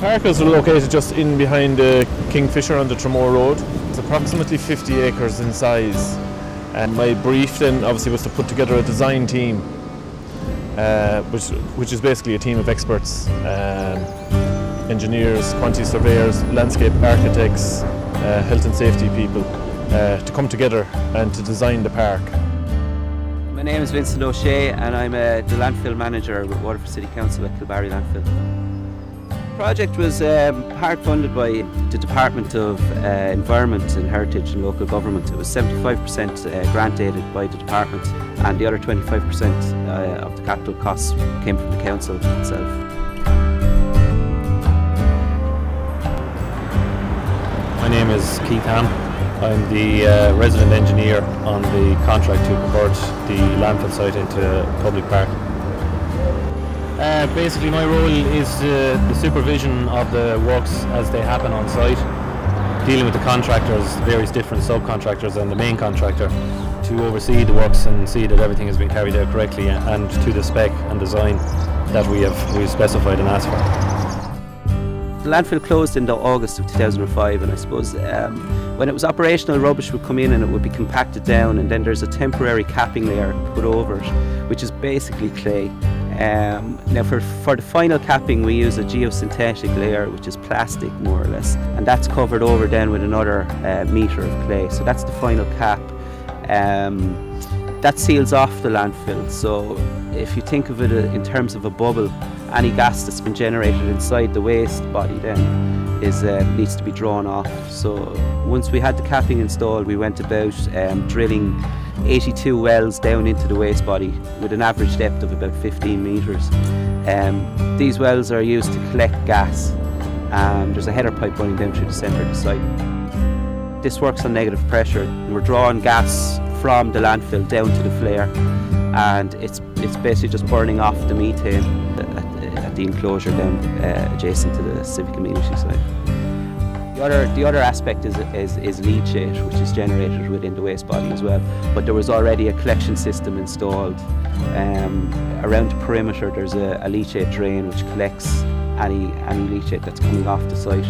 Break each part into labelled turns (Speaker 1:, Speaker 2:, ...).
Speaker 1: Park is located just in behind the Kingfisher on the Tramore Road. It's approximately 50 acres in size, and my brief then obviously was to put together a design team, which is basically a team of experts, engineers, quantity surveyors, landscape architects, health and safety people, to come together and to design the park.
Speaker 2: My name is Vincent O'Shea and I'm the landfill manager with Waterford City Council at Kilbarry Landfill. The project was part funded by the Department of Environment and Heritage and Local Government. It was 75% grant aided by the department, and the other 25% of the capital costs came from the council itself.
Speaker 3: My name is Keith Ham. I'm the resident engineer on the contract to convert the landfill site into a public park. Basically my role is the supervision of the works as they happen on site, dealing with the contractors, various different subcontractors and the main contractor to oversee the works and see that everything has been carried out correctly and to the spec and design that we've specified and asked for.
Speaker 2: The landfill closed in August of 2005, and I suppose when it was operational, rubbish would come in and it would be compacted down, and then there's a temporary capping layer put over it, which is basically clay. Now for the final capping we use a geosynthetic layer, which is plastic more or less, and that's covered over then with another metre of clay. So that's the final cap. That seals off the landfill, so if you think of it in terms of a bubble, any gas that's been generated inside the waste body then needs to be drawn off. So once we had the capping installed, we went about drilling 82 wells down into the waste body with an average depth of about 15 metres. These wells are used to collect gas. There's a header pipe running down through the centre of the site. This works on negative pressure, and we're drawing gas from the landfill down to the flare, and it's basically just burning off the methane at the enclosure down adjacent to the civic amenity site. The other aspect is leachate, which is generated within the waste body as well. But there was already a collection system installed. Around the perimeter there's a leachate drain which collects any leachate that's coming off the site.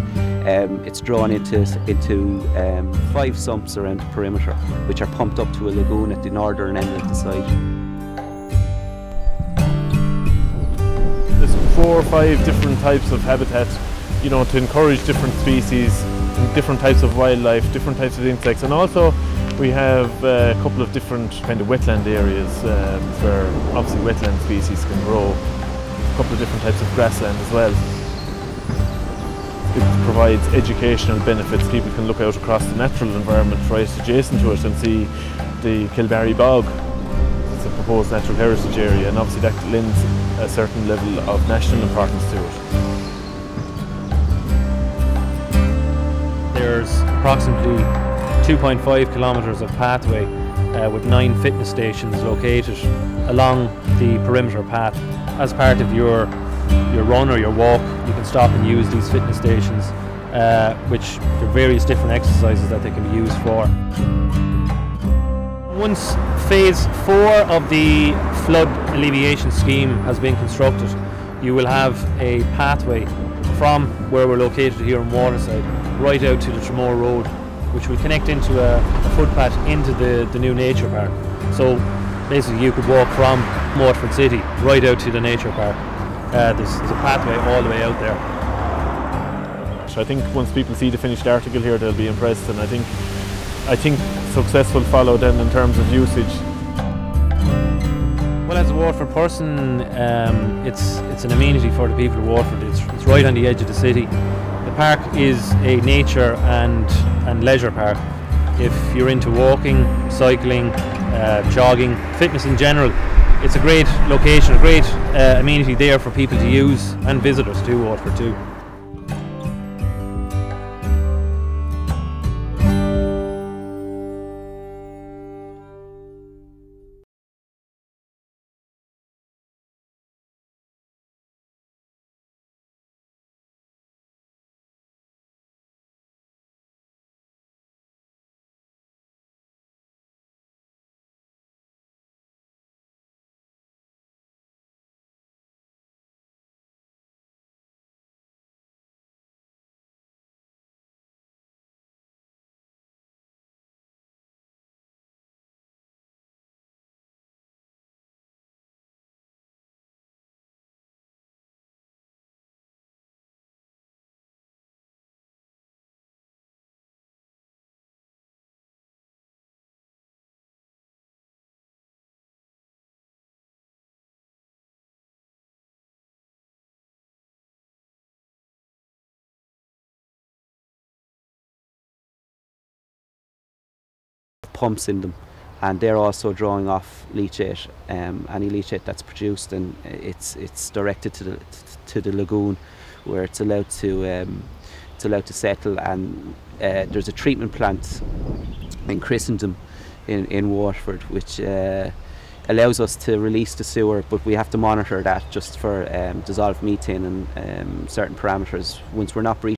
Speaker 2: It's drawn into 5 sumps around the perimeter, which are pumped up to a lagoon at the northern end of the site.
Speaker 1: There's 4 or 5 different types of habitat, you know, to encourage different species, different types of wildlife, different types of insects, and also we have a couple of different kind of wetland areas where obviously wetland species can grow, a couple of different types of grassland as well. It provides educational benefits. People can look out across the natural environment right adjacent to it and see the Kilbarry Bog. It's a proposed natural heritage area, and obviously that lends a certain level of national importance to it.
Speaker 3: There's approximately 2.5 kilometres of pathway with 9 fitness stations located along the perimeter path. As part of your run or your walk, you can stop and use these fitness stations, which there are various different exercises that they can be used for. Once phase 4 of the flood alleviation scheme has been constructed, you will have a pathway from where we're located here in Waterside right out to the Tramore Road, which will connect into a footpath into the new nature park. So basically you could walk from Waterford City right out to the nature park. There's a pathway all the way out there.
Speaker 1: So I think once people see the finished article here, they'll be impressed, and I think success will follow then in terms of usage.
Speaker 3: Well, as a Waterford person, it's an amenity for the people of Waterford. It's right on the edge of the city. The park is a nature and leisure park. If you're into walking, cycling, jogging, fitness in general, it's a great location, a great amenity there for people to use, and visitors to Waterford too.
Speaker 2: pumps in them, and they're also drawing off leachate, any leachate that's produced, and it's directed to the lagoon, where it's allowed to settle. And there's a treatment plant in Christendom in Waterford, which allows us to release the sewer, but we have to monitor that just for dissolved methane and certain parameters. Once we're not breaching